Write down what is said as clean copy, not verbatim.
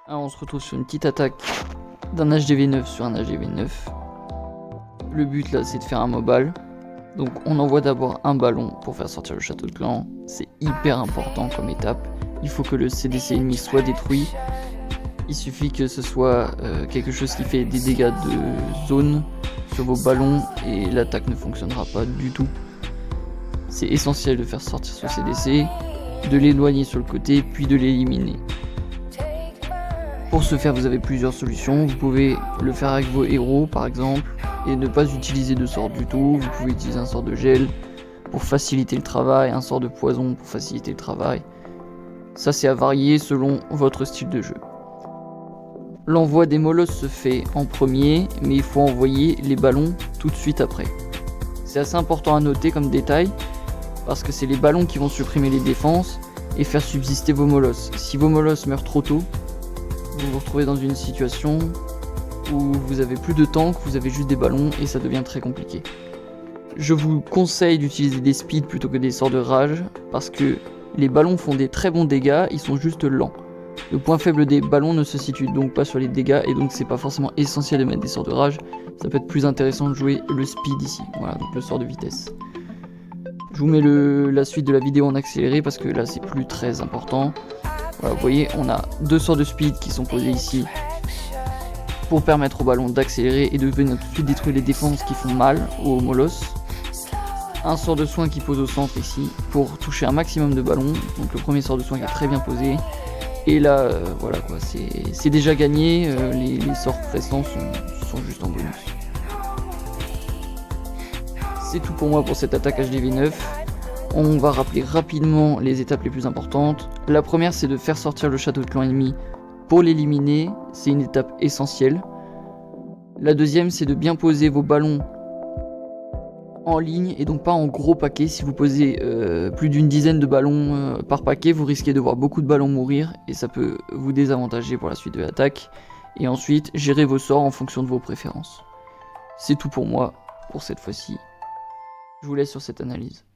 Alors on se retrouve sur une petite attaque d'un HDV9 sur un HDV9. Le but là c'est de faire un mobile. Donc on envoie d'abord un ballon pour faire sortir le château de clan. C'est hyper important comme étape. Il faut que le CDC ennemi soit détruit. Il suffit que ce soit quelque chose qui fait des dégâts de zone sur vos ballons et l'attaque ne fonctionnera pas du tout. C'est essentiel de faire sortir ce CDC, de l'éloigner sur le côté puis de l'éliminer. Pour ce faire, vous avez plusieurs solutions. Vous pouvez le faire avec vos héros par exemple et ne pas utiliser de sort du tout. Vous pouvez utiliser un sort de gel pour faciliter le travail, un sort de poison pour faciliter le travail. Ça c'est à varier selon votre style de jeu. L'envoi des molosses se fait en premier, mais il faut envoyer les ballons tout de suite après. C'est assez important à noter comme détail, parce que c'est les ballons qui vont supprimer les défenses et faire subsister vos molosses. Si vos molosses meurent trop tôt, vous vous retrouvez dans une situation où vous avez plus de tank, vous avez juste des ballons et ça devient très compliqué. Je vous conseille d'utiliser des speeds plutôt que des sorts de rage, parce que les ballons font des très bons dégâts, ils sont juste lents. Le point faible des ballons ne se situe donc pas sur les dégâts et donc c'est pas forcément essentiel de mettre des sorts de rage. Ça peut être plus intéressant de jouer le speed ici, voilà, donc le sort de vitesse. Je vous mets la suite de la vidéo en accéléré parce que là c'est plus très important. Voilà, vous voyez, on a deux sorts de speed qui sont posés ici pour permettre au ballon d'accélérer et de venir tout de suite détruire les défenses qui font mal aux molosses. Un sort de soin qui pose au centre ici pour toucher un maximum de ballons. Donc le premier sort de soin qui est très bien posé. Et là, voilà quoi, c'est déjà gagné, les sorts restants sont juste en bonus. C'est tout pour moi pour cette attaque HDV9. On va rappeler rapidement les étapes les plus importantes. La première c'est de faire sortir le château de clan ennemi pour l'éliminer, c'est une étape essentielle. La deuxième c'est de bien poser vos ballons en ligne et donc pas en gros paquet. Si vous posez plus d'une dizaine de ballons par paquet, vous risquez de voir beaucoup de ballons mourir et ça peut vous désavantager pour la suite de l'attaque. Et ensuite, gérez vos sorts en fonction de vos préférences. C'est tout pour moi pour cette fois-ci. Je vous laisse sur cette analyse.